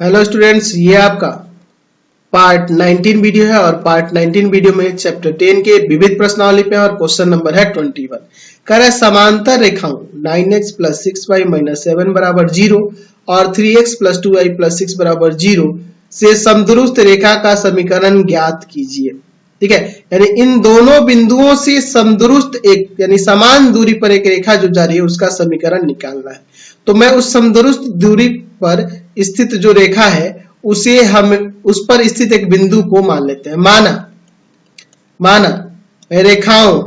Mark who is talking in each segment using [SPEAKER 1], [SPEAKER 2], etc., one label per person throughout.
[SPEAKER 1] Hello students, ये आपका part 19 video है और पार्ट 19 वीडियो में चैप्टर 10 के विविध प्रश्नावली पे और क्वेश्चन नंबर है 21। कह रहा है समांतर रेखाओं 9x प्लस 6y माइनस 7 बराबर 0 और 3x प्लस 2y प्लस 6 बराबर 0 से समदुरुस्त रेखा का समीकरण ज्ञात कीजिए। ठीक है, यानी इन दोनों बिंदुओं से समदुरुस्त एक यानी समान दूरी पर एक रेखा जो जा रही है उसका समीकरण निकालना है। तो मैं उस समदुरुस्त दूरी पर स्थित जो रेखा है उसे हम उस पर स्थित एक बिंदु को मान लेते हैं। माना रेखाओं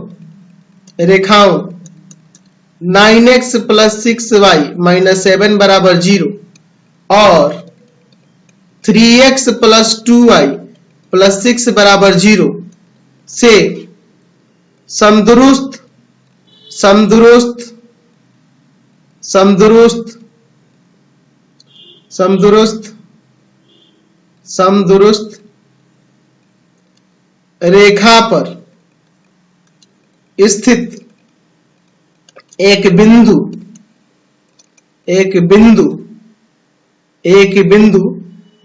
[SPEAKER 1] 9x प्लस 6y माइनस 7 बराबर 0 और 3x प्लस 2y प्लस 6 बराबर 0 से समदुरुस्त रेखा पर स्थित एक बिंदु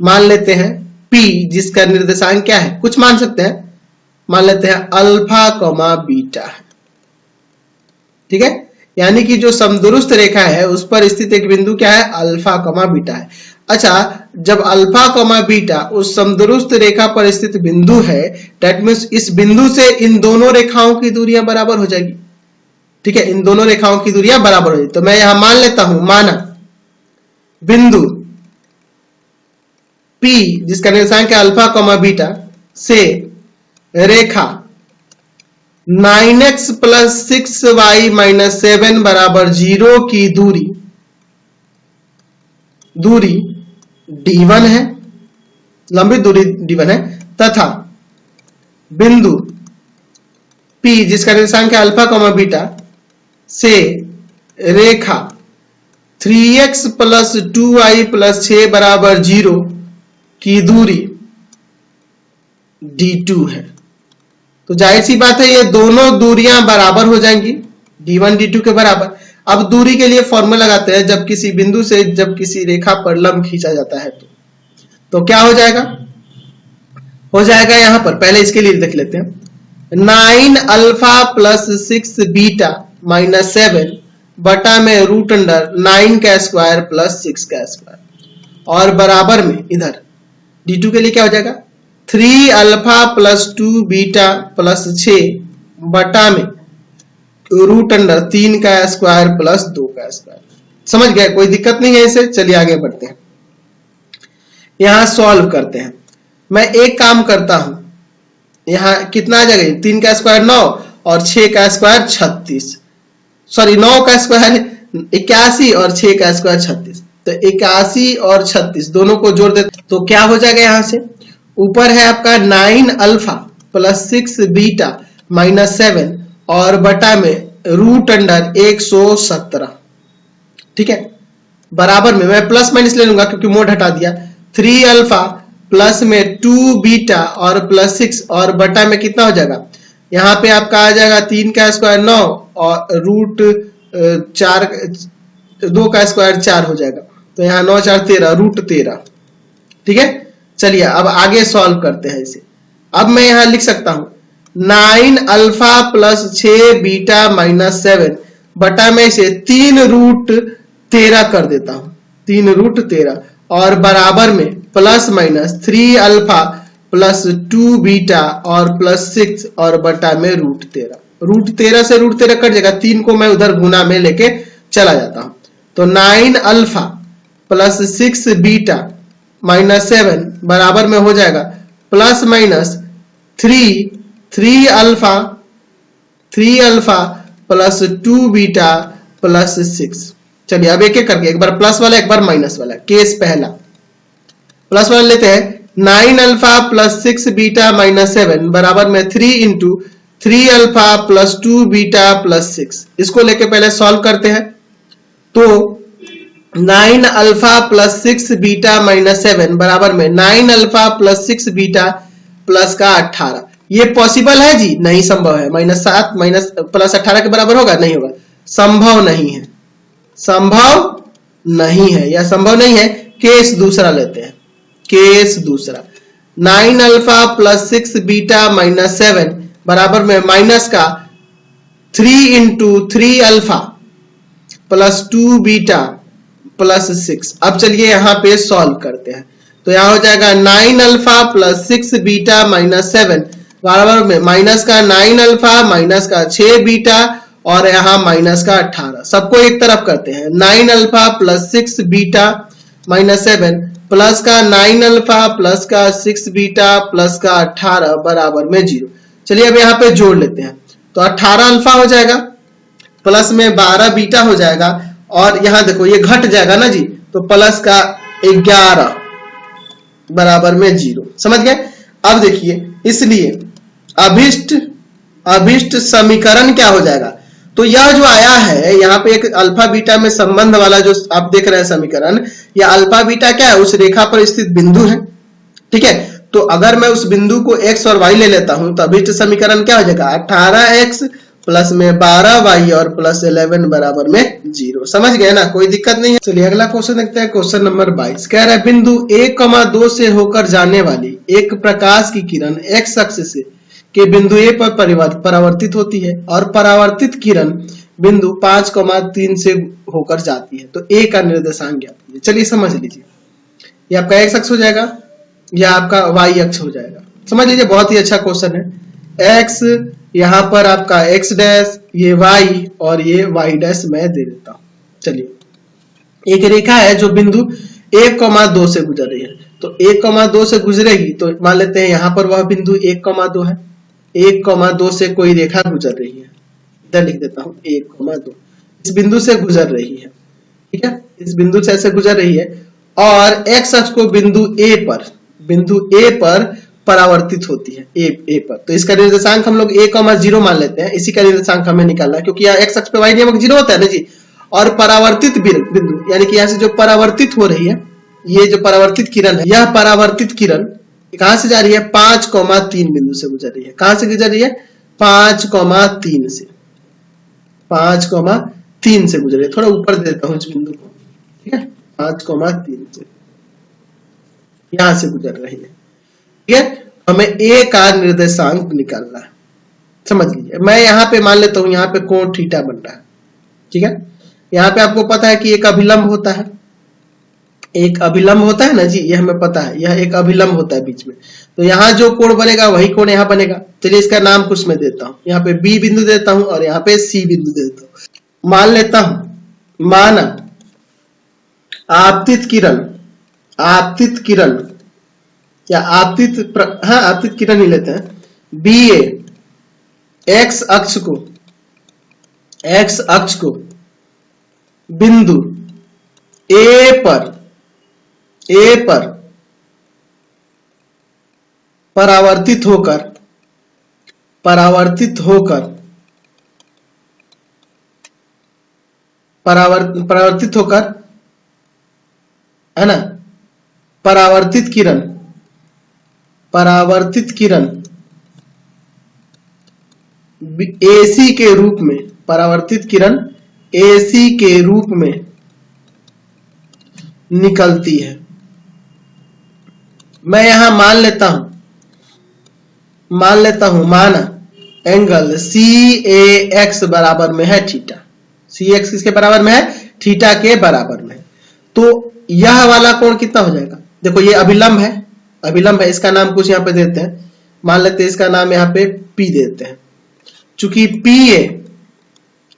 [SPEAKER 1] मान लेते हैं P, जिसका निर्देशांक क्या है, कुछ मान सकते हैं, मान लेते हैं अल्फा कॉमा बीटा है। ठीक है, यानी कि जो समदुरुस्त रेखा है उस पर स्थित एक बिंदु क्या है, अल्फा कॉमा बीटा है। अच्छा, जब अल्फा कॉमा बीटा उस समदुरुस्त रेखा पर स्थित बिंदु है, दैट मींस इस बिंदु से इन दोनों रेखाओं की दूरियां बराबर हो जाएगी। ठीक है, इन दोनों रेखाओं की दूरियां बराबर हो जाएगी। तो मैं यहां मान लेता हूं, माना बिंदु P, जिसका निर्देशांक है अल्फा कॉमा बीटा, से रेखा 9x प्लस 6y माइनस 7 बराबर 0 की दूरी d1 है, लंबी दूरी d1 है, तथा बिंदु P, जिसका निर्देशांक है अल्फा कॉमा बीटा, से रेखा 3x प्लस 2y प्लस 6 बराबर 0 की दूरी d2 है। तो जाहिर सी बात है ये दोनों दूरियां बराबर हो जाएंगी, d1 d2 के बराबर। अब दूरी के लिए फॉर्मूला लगाते हैं, जब किसी बिंदु से जब किसी रेखा पर लंब खींचा जाता है तो क्या हो जाएगा यहां पर, पहले इसके लिए देख लेते हैं। 9 अल्फा प्लस 6 बीटा माइनस 7 बटा में रूट अंडर 9 का स्क्वायर प्लस 6 का स्क्वायर, और बराबर में इधर d2 के लिए क्या हो जाएगा, 3 अल्फा प्लस 2 बीटा प्लस 6 बटा में रूट अंडर 3 का स्क्वायर प्लस 2 का स्क्वायर। समझ गए, कोई दिक्कत नहीं है इसे। चलिए आगे बढ़ते हैं, यहां सॉल्व करते हैं। मैं एक काम करता हूं, यहां कितना आ जाएगा, 3 का स्क्वायर 9 और 6 का स्क्वायर 36, सॉरी 9 का स्क्वायर 81 और 6 का स्क्वायर 36, तो 81 और 36 दोनों को जोड़ देते तो क्या हो जाएगा, यहां से ऊपर है आपका 9 अल्फा प्लस 6 बीटा माइनस 7 और बटा में रूट अंडर 117। ठीक है, बराबर में मैं प्लस माइनस ले लूंगा क्योंकि मोड हटा दिया। 3 अल्फा प्लस में 2 बीटा और प्लस 6 और बटा में कितना हो जाएगा, यहां पे आपका आ जाएगा 3 का स्क्वायर 9 और रूट 4 2 का स्क्वायर 4 हो जाएगा, तो यहाँ 9 4 13 रूट 13। ठीक है, चलिए अब आगे सॉल्व करते हैं इसे। अब मैं यहां लिख सकता हूं 9 अल्फा प्लस 6 बीटा माइनस 7 बटा में से 3 रूट 13 कर देता हूं, 3 रूट 13, और बराबर में plus minus 3 alpha plus 2 beta और प्लस 6 और बटा में रूट 13। रूट 13 से रूट 13 कट जाएगा, 3 को मैं उधर गुना में लेके चला जाता हूं, तो 9 अल्फा प्लस 6 बीटा माइनस 7 बराबर में हो जाएगा plus minus 3 alpha plus 2 beta plus 6। चलिए अब एक एक करके, एक बार प्लस वाला एक बार माइनस वाला। केस पहला प्लस वाला लेते हैं, 9 अल्फा प्लस 6 बीटा माइनस 7 बराबर में 3 into 3 alpha plus 2 beta plus 6। इसको लेके पहले सॉल्व करते हैं। तो 9 अल्फा प्लस 6 बीटा माइनस 7 बराबर में 9 अल्फा प्लस 6 बीटा प्लस का 18। ये पॉसिबल है जी? नहीं संभव है। -7 माइनस प्लस 18 के बराबर होगा? नहीं होगा, संभव नहीं है, संभव नहीं है, यह संभव नहीं है। केस दूसरा लेते हैं, केस दूसरा 9 अल्फा प्लस 6 बीटा माइनस 7 बराबर में माइनस का 3 into 3 alpha plus 2 beta plus 6। अब चलिए यहां पे सॉल्व करते हैं। तो यहां हो जाएगा 9 अल्फा प्लस 6 बीटा माइनस 7 बराबर में माइनस का 9 अल्फा माइनस का 6 बीटा और यहां माइनस का 18। सबको एक तरफ करते हैं। 9 alpha plus 6 beta minus 7 plus का 9 अल्फा प्लस का 6 बीटा प्लस का 18 बराबर में 0। चलिए अब यहाँ पे जोड़ लेते हैं। तो 18 अल्फा हो जाएगा प्लस में 12 बीटा हो जाएगा और यहां देखो ये घट जाएगा ना जी, तो प्लस का 11 बराबर में 0। समझ गए? अब देखिए इसलिए अभिष्ट समीकरण क्या हो जाएगा? तो यह जो आया है यहाँ पे एक अल्फा बीटा में संबंध वाला जो आप देख रहे हैं समीकरण, यह अल्फा बीटा क्या है? उस रेखा पर स्थित बिंदु है। ठीक है, तो अगर मैं उस बिंदु को x और y ले लेता हूं तो अभिष्ट समीकरण क्या हो जाएगा? 18x प्लस में 12y और प्लस 11 बराबर में 0। समझ गए ना? कोई दिक्कत नहीं है। चलिए अगला क्वेश्चन देखते हैं। क्वेश्चन नंबर 22 कह रहा है बिंदु 1,2 से होकर जाने वाली एक प्रकाश की किरण x अक्ष से के बिंदु A पर परावर्तित होती है और परावर्तित किरण बिंदु 5,3 से होकर जाती है। तो A का निर्देशांक ज्ञात कीजिए। चलिए समझ लीजिए, ये आपका x अक्ष हो जाएगा, यह आपका y अक्ष हो जाएगा। समझ लीजिए, बहुत ही अच्छा क्वेश्चन है। x यहाँ पर आपका x डैश, ये y और ये y डैश मैं दे देता हूं। चलिए एक रेखा है जो बिंदु 1,2 से गुजर रही है। तो 1,2 से गुजरेगी तो मान लेते हैं यहाँ पर वह बिंदु 1,2 है। 1,2 से कोई रेखा गुजर रही है, इधर लिख देता हूं 1,2 इस बिंदु से गुजर रही है। ठीक है, इस बिंदु से ऐसे गुजर रही है और x अक्ष को बिंदु A पर परावर्तित होती है। A पर, तो इसका निर्देशांक हम लोग 1,0 मान लेते हैं। इसी का निर्देशांक हमें निकालना है क्योंकि यहाँ x अक्ष पे y नियमक 0 होता है ना जी। और परावर्तित बिंदु यानी कि यहाँ से जो परावर्तित हो रही है, ये जो परावर्तित किरण है, यह परावर्तित किरण कहां से जा रही है? 5,3 बिंदु से गुजर रही है। कहां से गुजर रही है? 5,3 से, 5,3 से गुजर रही है। थोड़ा ऊपर दे देता हूं इस बिंदु को। ठीक है, 5,3 से यहां से गुजर रही है। ठीक है, हमें A का निर्देशांक निकालना है। समझ लीजिए, मैं यहाँ पे मान लेता हूं यहाँ पे कोण थीटा बन रहा है। ठीक है, यहाँ पे आपको पता है कि एक अभिलंब होता है, एक अभिलंब होता है ना जी, ये हमें पता है, यह एक अभिलंब होता है बीच में। तो यहाँ जो कोण बनेगा वही कोण यहाँ बनेगा। चलिए इसका नाम कुछ मैं देता हूं, यहाँ पे B बिंदु देता हूं और यहाँ पे C बिंदु देता हूं। मान लेता हूं, माना आपतित किरण या आपतित किरण ही लेते हैं। BA x अक्ष को बिंदु A पर परावर्तित होकर है ना, परावर्तित किरण AC के रूप में, परावर्तित किरण AC के रूप में निकलती है। मैं यहां मान लेता हूं माना एंगल CAX बराबर में है थीटा। CX किसके बराबर में है? थीटा के बराबर में। तो यह वाला कोण कितना हो जाएगा? देखो ये अभिलंब है, इसका नाम कुछ यहाँ पे देते हैं, मान लेते हैं इसका नाम यहाँ पे P देते हैं। चूंकि PA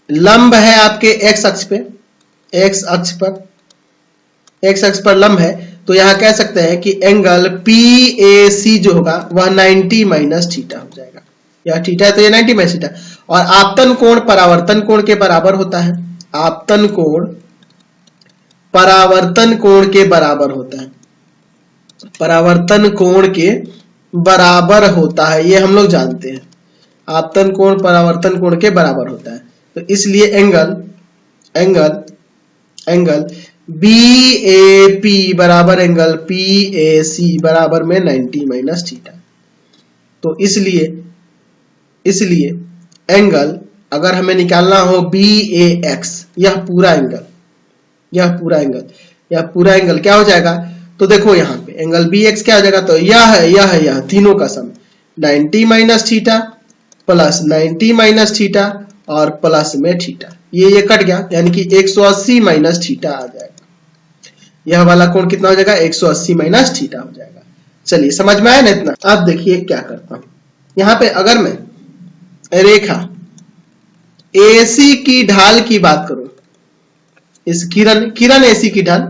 [SPEAKER 1] लंब है आपके x अक्ष पर लंब है, तो यहां कह सकते हैं कि एंगल PAC जो होगा वह 90 माइनस थीटा हो जाएगा। यह थीटा है तो ये 90 माइनस थीटा। और आपतन कोण परावर्तन कोण के बराबर होता है। आपतन कोण परावर्तन कोण के बराबर होता है, परावर्तन कोण के बराबर होता है, ये हम लोग जानते हैं। आपतन कोण परावर्तन कोण के बराबर होता है। तो इसलिए एंगल BAP बराबर एंगल PAC बराबर में 90 माइनस थीटा। तो इसलिए एंगल अगर हमें निकालना हो BAX, यह पूरा एंगल क्या हो जाएगा? तो देखो यहाँ पे एंगल बी एक्स क्या हो जाएगा, तो यह तीनों का सम 90 minus theta plus 90 minus theta और प्लस में थीटा, ये कट गया, यानी कि 180 माइनस थीटा आ जाएगा। यह वाला कोण कितना हो जाएगा, 180 माइनस थीटा हो जाएगा। चलिए समझ में आया ना इतना। अब देखिए क्या करता हूं, यहां पे अगर मैं रेखा AC की ढाल की बात करूं, इस किरण AC की ढाल,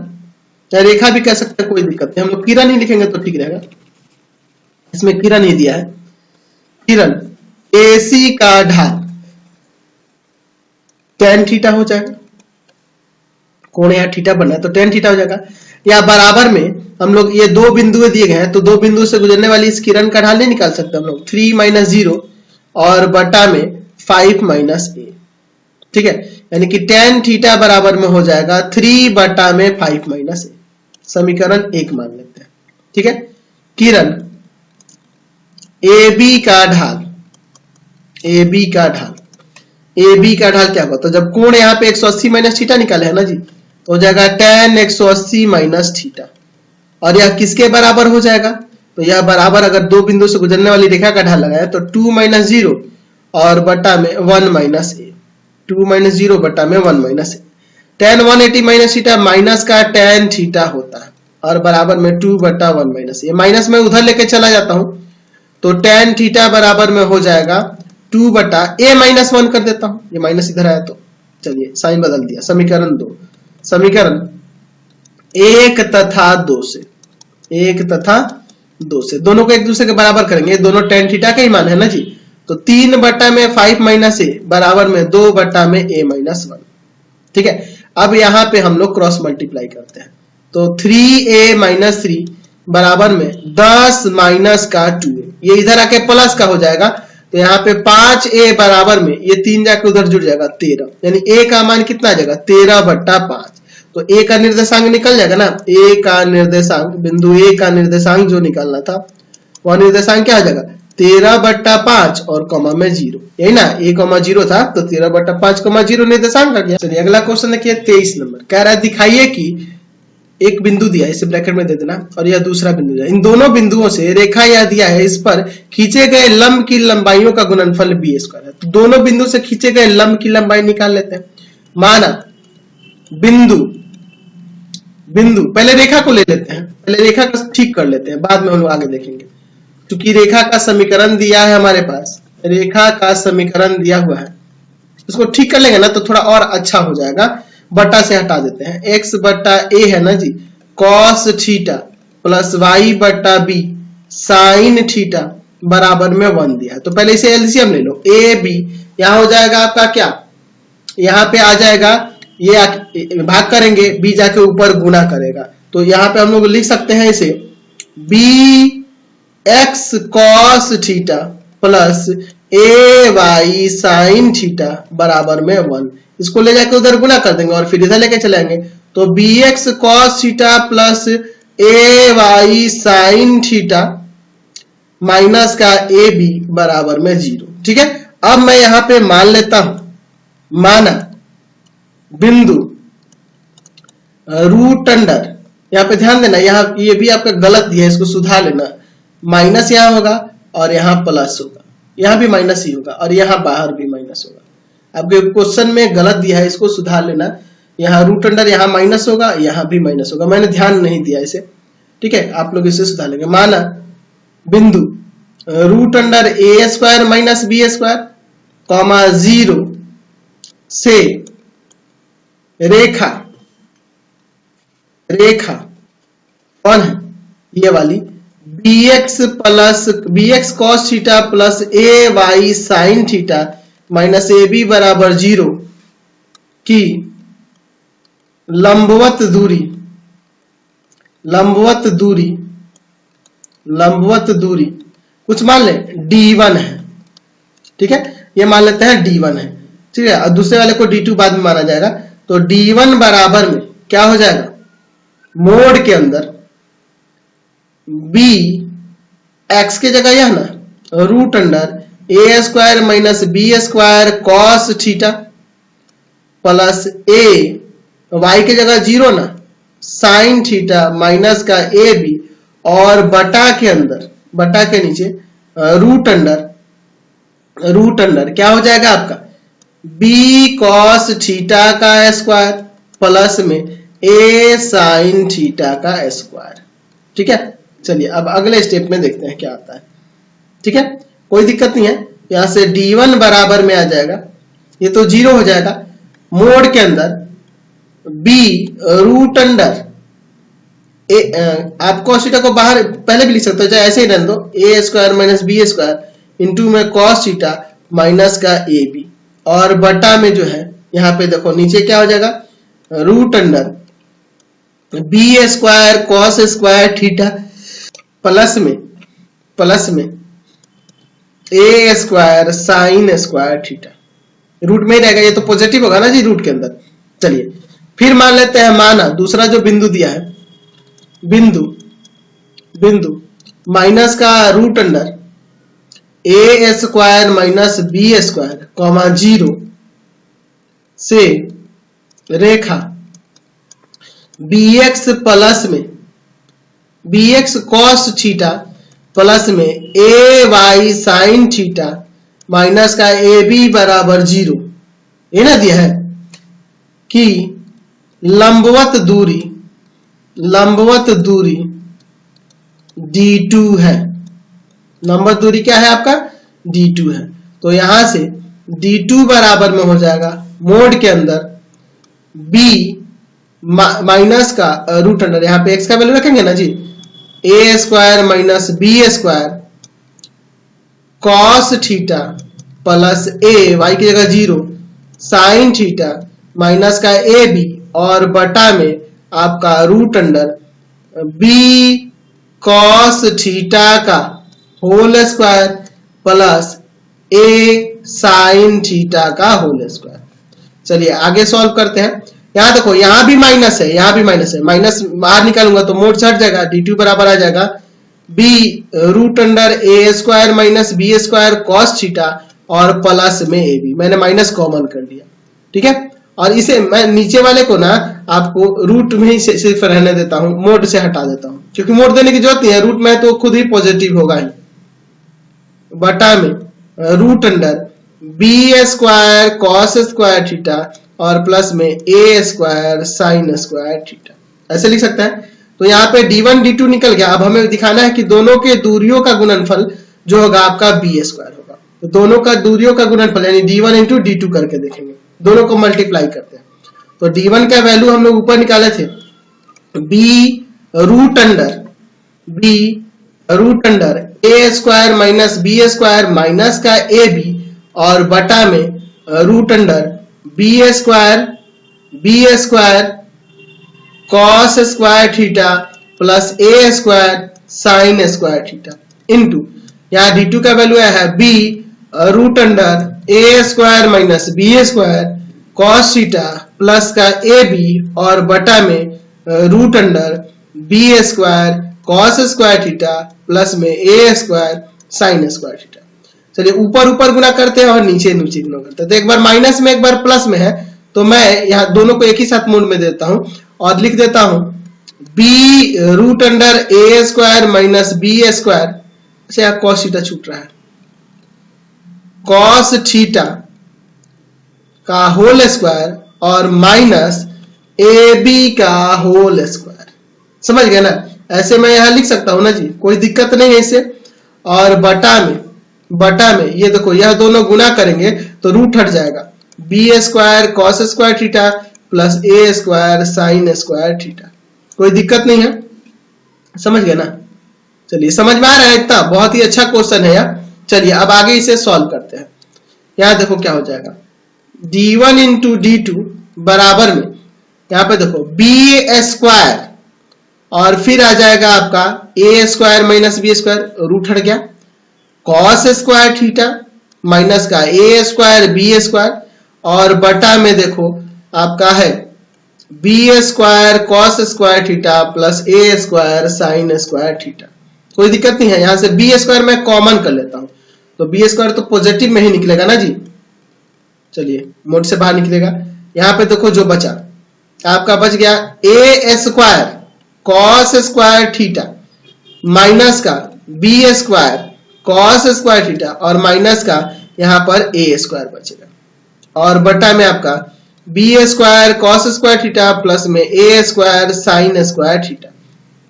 [SPEAKER 1] या रेखा भी कह सकते हैं, कोई दिक्कत नहीं, हम लोग किरण ही लिखेंगे तो ठीक रहेगा, इसमें किरण ही दिया है। किरण AC का ढाल tan थीटा हो जाएगा, कोण यहाँ थीटा बनना है तो tan थीटा हो जाएगा। या बराबर में हम लोग ये दो बिंदु दिए गए हैं, तो दो बिंदु से गुजरने वाली इस किरण का ढाल नहीं निकाल सकते हम लोग, 3 माइनस 0 और बटा में 5 माइनस a, ठीक है, यानी कि tan थीटा बराबर में हो जाएगा 3 बटा में 5 माइनस a, समीकरण 1 मान लेते हैं, ठीक है। किरण AB का ढाल, AB का ढाल, AB का ढाल क्या होगा, तो जब कोण यहाँ पे 180 माइनस थीटा निकाले है ना जी, तो हो जाएगा tan 180 माइनस थीटा, और यह किसके बराबर हो जाएगा, तो यह बराबर अगर दो बिंदु से गुजरने वाली रेखा का ढाल लगाए तो 2 माइनस 0 और बटा में 1 माइनस a, 2 माइनस 0 बटा में 1 minus a, tan 180 minus theta minus का tan थीटा होता है और बराबर में 2 बटा 1 माइनस a, माइनस में उधर लेके चला जाता हूं तो tan थीटा बराबर में हो जाएगा 2 बटा a माइनस 1 कर देता हूं, ये माइनस इधर आया तो चलिए साइन बदल दिया, समीकरण 2, समीकरण 1 तथा 2 से, 1 तथा 2 से दोनों को एक दूसरे के बराबर करेंगे, दोनों tan थीटा का ही मान है ना जी, तो 3 बटा में 5 माइनस a बराबर में 2 बटा में a माइनस 1, ठीक है। अब यहाँ पे हम लोग क्रॉस मल्टीप्लाई करते हैं, तो 3a माइनस 3 बराबर में 10 माइनस का 2a, ये इधर आके प्लस का हो जाएगा, तो यहाँ पे 5a बराबर में ये 3 जाके उधर जुड़ जाएगा 13, यानी a का मान कितना आ जाएगा 13 बट्टा 5, तो a का निर्देशांक निकल जाएगा ना, a का निर्देशांक, बिंदु a का निर्देशांक जो निकालना था वह निर्देशांक क्या हो जाएगा 13 बट्टा 5 और कॉमा में 0, यही ना, a 0 था तो 13 बट्टा 5 0 निर्देशांक आ गया। चलिए अगला क्वेश्चन देखिए 23 नंबर, कह रहा है दिखाइए कि एक बिंदु दिया है, इसे ब्रैकेट में दे देना, और यह दूसरा बिंदु दिया, इन दोनों बिंदुओं से रेखा यह दिया है, इस पर खींचे गए लंब की लंबाइयों का गुणनफल b स्क्वायर है, तो दोनों बिंदु से खींचे गए लंब की लंबाई निकाल लेते हैं। माना बिंदु पहले रेखा को ले लेते हैं, पहले रेखा को ठीक कर लेते हैं, बाद में हम लोग आगे देखेंगे, क्योंकि रेखा का समीकरण दिया है हमारे पास, रेखा का समीकरण दिया हुआ है, इसको ठीक कर लेंगे ना तो थोड़ा और अच्छा हो जाएगा। बटा से हटा देते हैं, x बटा a है ना जी, cos थीटा प्लस y बटा b साइन थीटा बराबर में 1 दिया है, तो पहले इसे एलसीएम ले लो, a b यहां हो जाएगा आपका क्या, यहां पे आ जाएगा, ये भाग करेंगे b जाके ऊपर गुना करेगा, तो यहां पे हम लोग लिख सकते हैं इसे b x cos theta plus a y sine theta बराबर में 1, इसको ले जाके उधर गुना कर देंगे और फिर इधर लेके चलेंगे, तो bx cos theta plus ay sine theta minus का ab बराबर में 0, ठीक है। अब मैं यहां पे मान लेता हूं, माना बिंदु रूट अंडर, यहां पे ध्यान देना, यहां ये भी आपका गलत दिया है, इसको सुधार लेना, माइनस यहां होगा और यहां प्लस होगा, यहां भी माइनस ही होगा और यहां बाहर भी माइनस होगा, आपके क्वेश्चन में गलत दिया है, इसको सुधार लेना, यहाँ रूट अंडर यहाँ माइनस होगा, यहाँ भी माइनस होगा, मैंने ध्यान नहीं दिया इसे, ठीक है, आप लोग इसे सुधार लेंगे। माना बिंदु root under a square minus b square comma 0 से रेखा कौन है ये वाली bx cos theta plus ay sine theta minus ab बराबर 0 की लंबवत दूरी कुछ मान ले d1 है, ठीक है, ये मान लेते हैं d1 है, ठीक है, और दूसरे वाले को d2 बाद में माना जाएगा, तो d1 बराबर में क्या हो जाएगा, मोड के अंदर b x के जगह यह ना root under a square minus b square cos theta plus a y के जगह 0 ना साइन थीटा माइनस का ab और बटा के अंदर, बटा के नीचे रूट अंडर क्या हो जाएगा आपका बी कॉस थीटा का स्क्वायर प्लस में ए साइन थीटा का स्क्वायर। ठीक है, चलिए अब अगले स्टेप में देखते हैं क्या आता है। ठीक है, कोई दिक्कत नहीं है, यहां से d1 बराबर में आ जाएगा, ये तो 0 हो जाएगा। मोड के अंदर b रूट अंडर आप cos थीटा को बाहर पहले भी लिख सकते हो, चाहे ऐसे ही रहने दो, a square minus b square into में cos थीटा माइनस का ए बी, और बटा में जो है यहाँ पे देखो नीचे क्या हो जाएगा root under B square cos square theta plus में ए square sine square theta, root में ही रहेगा, ये तो पॉजिटिव होगा ना जी रूट के अंदर। चलिए फिर मान लेते हैं, माना दूसरा जो बिंदु दिया है, बिंदु माइनस का root under a square minus b square comma 0 से रेखा bx प्लस में bx cos थीटा प्लस में a y sine theta minus का ए बी बराबर 0, ये ना दिया है कि लंबवत दूरी d2 है, लंबवत दूरी क्या है आपका d2 है। तो यहां से d2 बराबर में हो जाएगा मोड के अंदर b माइनस का रूट अंडर, यहाँ पे x का वैल्यू रखेंगे ना जी, a square minus b square cos theta plus a y की जगह 0 साइन थीटा माइनस का ए बी, और बटा में आपका root under B cos theta का whole square plus A sine theta का होल स्क्वायर। चलिए आगे सॉल्व करते हैं। यहां देखो, यहां भी माइनस है, यहां भी माइनस है, माइनस बाहर निकालूंगा तो मोड हट जाएगा, d2 बराबर आ जाएगा b root under a square minus b square cos theta और प्लस में ए बी, मैंने माइनस कॉमन कर दिया। ठीक है, और इसे मैं नीचे वाले को ना आपको रूट में ही सिर्फ रहने देता हूं, मोड से हटा देता हूं, क्योंकि मोड देने की जरूरत नहीं है, रूट में तो खुद ही पॉजिटिव होगा ही। बटा में root under B square cos square theta और प्लस में ए स्क्वायर साइन स्क्वायर थीटा, ऐसे लिख सकते हैं। तो यहाँ पे d1 d2 निकल गया। अब हमें दिखाना है कि दोनों के दूरियों का गुणनफल जो होगा आपका बी स्क्वायर होगा। तो दोनों का दूरियों का गुणनफल यानी d1 इंटू d2 करके देखेंगे, दोनों को मल्टीप्लाई करते हैं। तो d1 का वैल्यू हम लोग ऊपर निकाले थे, b root under a square minus b square minus का ए बी, और बटा में root under B square cos square theta plus a square sine square theta into यहाँ d2 का वैल्यू है b root under a square minus b square cos theta plus का a b, और बटा में root under B square cos square theta plus में ए square sine square theta. चलिए ऊपर ऊपर गुना करते हैं और नीचे नीचे गुना करते हैं। तो एक बार माइनस में एक बार प्लस में है, तो मैं यहाँ दोनों को एक ही साथ मोड में देता हूं और लिख देता हूं B root under a square minus b square, अच्छा यहाँ कॉस थीटा छूट रहा है, कॉस थीटा का होल स्क्वायर और माइनस ए बी का होल स्क्वायर। समझ गए ना, ऐसे मैं यहां लिख सकता हूं ना जी, कोई दिक्कत नहीं है इससे। और बटा में ये देखो, यह दोनों गुना करेंगे तो रूट हट जाएगा, B square cos square theta plus a square sine square theta, कोई दिक्कत नहीं है। समझ गए ना, चलिए समझ में आ रहा है इतना, बहुत ही अच्छा क्वेश्चन है यार। चलिए अब आगे इसे सॉल्व करते हैं। यहां देखो क्या हो जाएगा, d1 इंटू d2 बराबर में यहाँ पे देखो बी स्क्वायर और फिर आ जाएगा आपका a square minus b square, root हट गया, कॉस स्क्वायर थीटा माइनस का ए स्क्वायर बी स्क्वायर, और बटा में देखो आपका है b square cos square theta plus a square sine square theta, कोई दिक्कत नहीं है। यहां से बी स्क्वायर मैं कॉमन कर लेता हूं, तो बी स्क्वायर तो पॉजिटिव में ही निकलेगा ना जी। चलिए मोड से बाहर निकलेगा, यहां पे देखो जो बचा आपका बच गया a square cos square theta minus का B square cos square theta और माइनस का यहाँ पर ए स्क्वायर बचेगा और बटा में आपका B square cos square theta plus में ए स्क्वायर साइन स्क्वायर थीटा।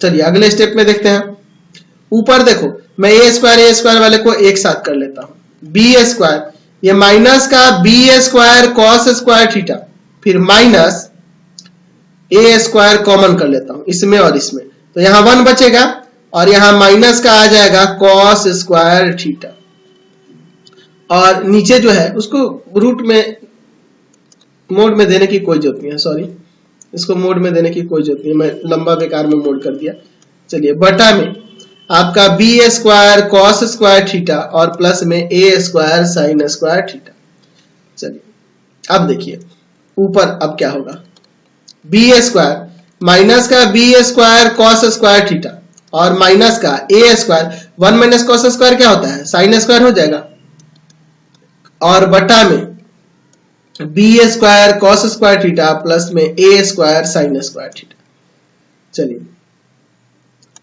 [SPEAKER 1] चलिए अगले स्टेप में देखते हैं। ऊपर देखो मैं ए स्क्वायर वाले को एक साथ कर लेता हूं। बी स्क्वायर ये माइनस का B square cos square theta फिर माइनस ए स्क्वायर कॉमन कर लेता हूं इसमें और इसमें, तो यहां 1 बचेगा और यहां माइनस का आ जाएगा कॉस स्क्वायर थीटा और नीचे जो है उसको रूट में मोड में देने की कोई जरूरत नहीं है, सॉरी इसको मोड में देने की कोई जरूरत नहीं, मैं लंबा बेकार में मोड कर दिया। चलिए बटा में आपका B square cos square theta और प्लस में ए स्क्वायर साइन स्क्वायर थीटा। चलिए अब देखिए ऊपर अब क्या होगा, बी स्क्वायर माइनस का B square cos square theta और माइनस का A square 1 minus cos square क्या होता है साइन स्क्वायर हो जाएगा और बटा में B square cos square theta plus में ए स्क्वायर साइन स्क्वायर थीटा। चलिए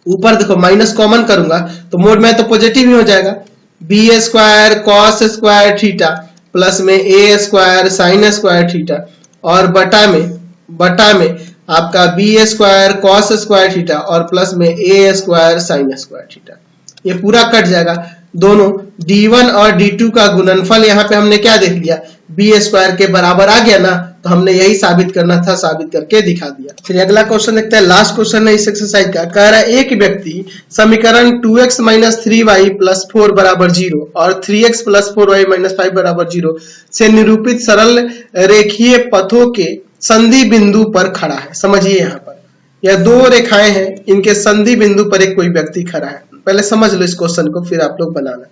[SPEAKER 1] ऊपर देखो माइनस कॉमन करूंगा तो मोड में तो पॉजिटिव ही हो जाएगा, B square cos square theta plus में ए स्क्वायर साइन स्क्वायर थीटा और बटा में आपका B square cos square theta और प्लस में ए स्क्वायर साइन स्क्वायर थीटा। ये पूरा कट जाएगा, दोनों d1 और d2 का गुणनफल यहाँ पे हमने क्या देख लिया बी स्क्वायर के बराबर आ गया ना, तो हमने यही साबित करना था, साबित करके दिखा दिया। फिर अगला क्वेश्चन देखते हैं, लास्ट क्वेश्चन है इस एक्सरसाइज का। कह रहा है एक व्यक्ति समीकरण 2x - 3y + 4 बराबर 0 और 3x + 4y - 5 बराबर 0 से निरूपित सरल रेखीय पथों के संधि बिंदु पर खड़ा है। समझिए यहाँ पर यह दो रेखाएं हैं, इनके संधि बिंदु पर एक कोई व्यक्ति खड़ा है। पहले समझ लो इस क्वेश्चन को फिर आप लोग बनाना।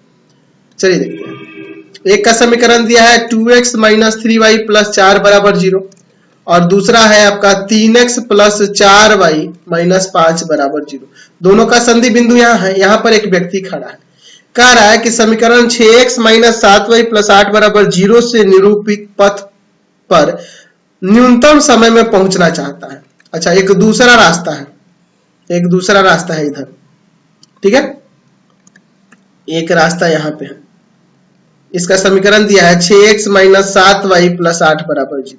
[SPEAKER 1] चलिए देखते हैं, एक का समीकरण दिया है 2x - 3y + 4 बराबर 0 और दूसरा है आपका 3x + 4y - 5 बराबर 0। दोनों का संधि बिंदु यहाँ है, यहाँ पर एक व्यक्ति खड़ा है। कह रहा है कि समीकरण 6x - 7y + 8 बराबर 0 से निरूपित पथ पर न्यूनतम समय में पहुंचना चाहता है। अच्छा एक दूसरा रास्ता है इधर, ठीक है, एक रास्ता यहाँ पे है। इसका समीकरण दिया है 6x - 7y + 8 बराबर 0।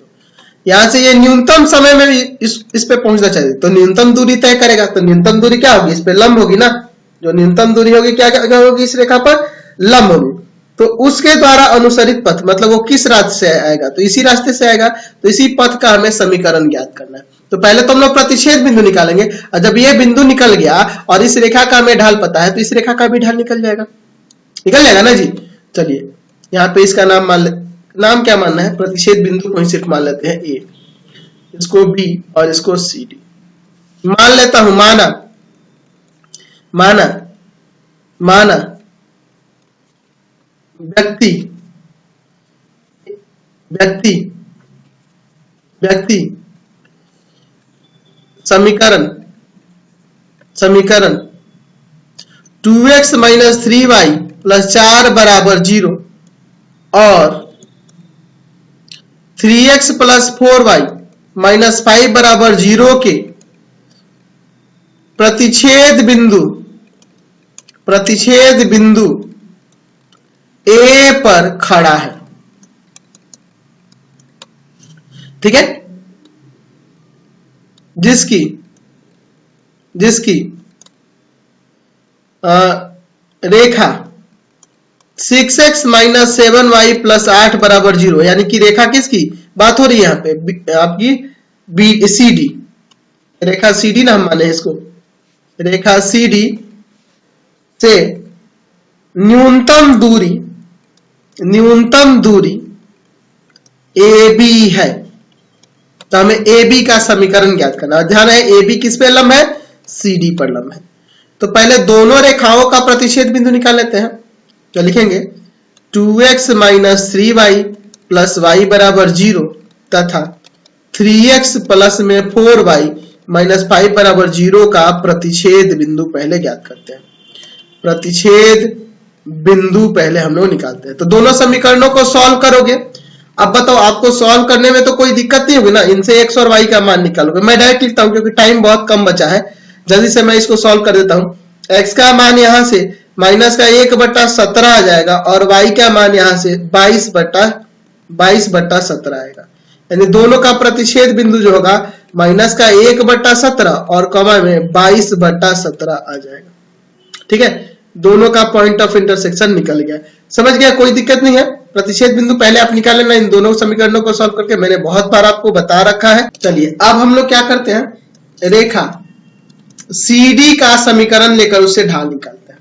[SPEAKER 1] यहां से ये न्यूनतम समय में इस पे पहुंचना चाहिए, तो न्यूनतम दूरी तय करेगा। तो न्यूनतम दूरी क्या होगी, इस पे लंब होगी ना, जो न्यूनतम दूरी होगी क्या होगी, इस रेखा पर लंब होगी। तो उसके द्वारा अनुसरित पथ मतलब वो किस रास्ते से आएगा, तो इसी रास्ते से आएगा, तो इसी पथ का हमें समीकरण ज्ञात करना है। तो पहले तो हम लोग प्रतिच्छेद बिंदु निकालेंगे और जब ये बिंदु निकल गया और इस रेखा का हमें ढाल पता है तो इस रेखा का भी ढाल निकल जाएगा ना जी। चलिए यहाँ पे इसका नाम क्या मानना है, प्रतिच्छेद बिंदु को ही सिर्फ मान लेते हैं ए, इसको बी और इसको सी डी मान लेता हूं। माना व्यक्ति समीकरण 2x - 3y + 4 बराबर 0 और 3x + 4y - 5 बराबर 0 के प्रतिच्छेद बिंदु ए पर खड़ा है, ठीक है, जिसकी रेखा 6x - 7y + 8 बराबर 0 यानी कि रेखा किसकी बात हो रही है यहाँ पे, आपकी CD, रेखा CD ना हम माने इसको, रेखा CD से न्यूनतम दूरी AB है। तो हमें AB का समीकरण ज्ञात करना है। ध्यान है AB किस पे लंब है, CD पर लंब है। तो पहले दोनों रेखाओं का प्रतिच्छेद बिंदु निकाल लेते हैं। तो लिखेंगे 2x - 3y + y बराबर 0 तथा 3x प्लस में 4y - 5 बराबर 0 का प्रतिच्छेद बिंदु पहले ज्ञात करते हैं। प्रतिच्छेद बिंदु पहले हम लोग निकालते हैं। तो दोनों समीकरणों को सॉल्व करोगे। अब बताओ आपको सॉल्व करने में तो कोई दिक्कत नहीं होगी ना, इनसे x और y का मान निकालोगे। मैं डायरेक्ट लिखता हूं क्योंकि टाइम बहुत कम बचा है, जल्दी से मैं इसको सॉल्व कर देता हूं। x का मान यहां से माइनस का 1/17 आ जाएगा और y का मान यहां से 22/17 आएगा। यानी दोनों का प्रतिच्छेद बिंदु जो होगा माइनस का 1/17 और कॉमा में 22/17 आ जाएगा। ठीक है, दोनों का पॉइंट ऑफ इंटरसेक्शन निकल गया। समझ गया, कोई दिक्कत नहीं है। प्रतिच्छेद बिंदु पहले आप निकाल लेना, इन दोनों समीकरणों को सॉल्व करके मैंने बहुत बार आपको बता रखा है। चलिए अब हम लोग क्या करते हैं, रेखा CD का समीकरण लेकर उससे ढाल निकालते हैं।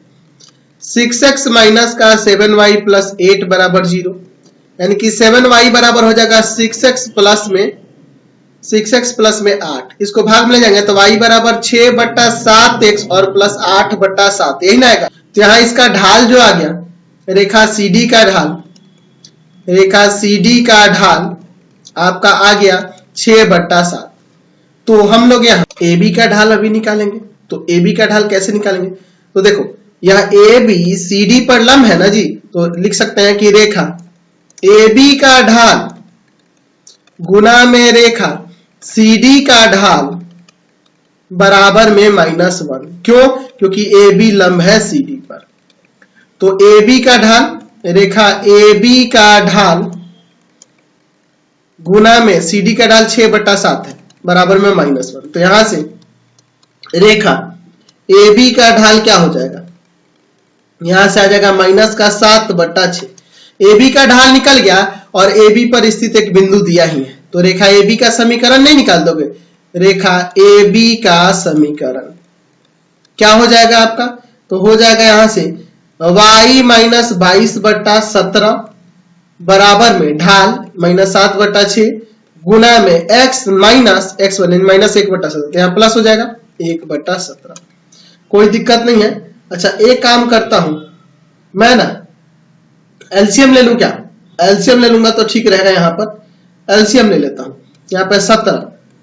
[SPEAKER 1] 6x माइनस का 7y प्लस 8 बराबर 0, यानी कि 7y बराबर हो जाएगा 6x प्लस में 8। इसको भाग में ले जाएंगे तो y बराबर 6/7x और प्लस 8/7, यही ना आएगा। तो यहाँ इसका ढाल जो आ गया, रेखा CD का ढाल, रेखा CD का ढाल आपका आ गया 6/7। तो हम लोग यहाँ AB का ढाल अभी निकालेंगे। तो AB का ढाल कैसे निकालेंगे, तो देखो यह AB CD पर लंब है ना जी, तो लिख सकते हैं कि रेखा AB का ढाल गुना में रेखा CD का ढाल बराबर में -1। क्यों, क्योंकि AB लंब है CD पर। तो AB का ढाल, रेखा AB का ढाल गुना में CD का ढाल 6/7 है बराबर में -1। तो यहां से रेखा AB का ढाल क्या हो जाएगा, यहां से आ जाएगा माइनस का 7/6। AB का ढाल निकल गया और AB पर स्थित एक बिंदु दिया ही है, तो रेखा AB का समीकरण नहीं निकाल दोगे। रेखा AB का समीकरण क्या हो जाएगा आपका, तो हो जाएगा यहां से y माइनस 22/17 बराबर में ढाल -7/6 गुना में x माइनस -1/17, यहाँ प्लस हो जाएगा 1/17। कोई दिक्कत नहीं है। अच्छा एक काम करता हूं मैं ना, एलसीएम ले लूं क्या, एलसीएम ले लूंगा तो ठीक रहेगा। यहाँ पर एलसीएम ले लेता हूं, यहाँ पे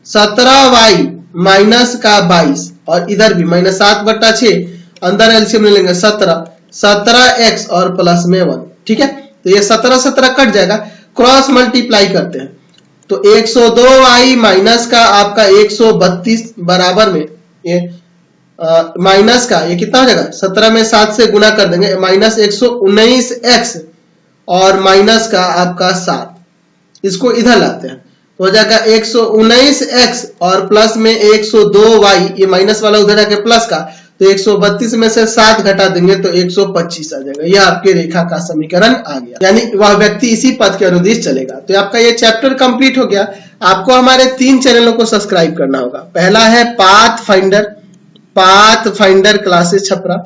[SPEAKER 1] 17y माइनस का 22 और इधर भी -7/6, अंदर एलसीएम ले लेंगे 17x और प्लस में 1। ठीक है, तो ये 17 कट जाएगा, क्रॉस मल्टीप्लाई करते हैं तो 102y माइनस का आपका 132 बराबर में ये माइनस का ये कितना हो जाएगा, 17 में 7 से गुना कर देंगे, -119x और माइनस का आपका 7, इसको इधर लाते हैं तो हो जाएगा 119x और प्लस में 102y, ये माइनस वाला उधर जाके प्लस का, तो 132 में से 7 घटा देंगे तो 125 आ जाएगा। यह आपके रेखा का समीकरण आ गया, यानी वह व्यक्ति इसी पथ के अनुदिश चलेगा। तो आपका ये चैप्टर कंप्लीट हो गया। आपको हमारे 3 चैनलों को सब्सक्राइब करना होगा। पहला है पाथ फाइंडर क्लासेस छपरा,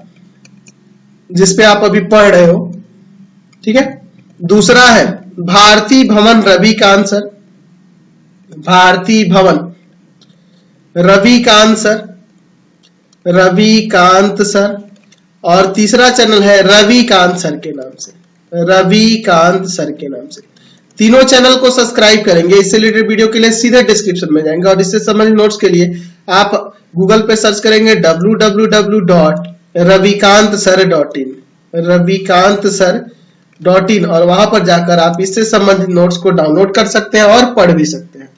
[SPEAKER 1] जिसपे आप अभी पढ़ रहे हो। ठीक है, दूसरा है भारती भवन रविकांत सर, भारती भवन रविकांत सर, और तीसरा चैनल है रविकांत सर के नाम से, रविकांत सर के नाम से। तीनों चैनल को सब्सक्राइब करेंगे। इससे रिलेटेड वीडियो के लिए सीधे डिस्क्रिप्शन में जाएंगे और इससे संबंधित नोट्स के लिए आप गूगल पे सर्च करेंगे www.ravikantsir.in, ravikantsir.in, और वहां पर जाकर आप इससे संबंधित नोट्स को डाउनलोड कर सकते हैं और पढ़ भी सकते हैं।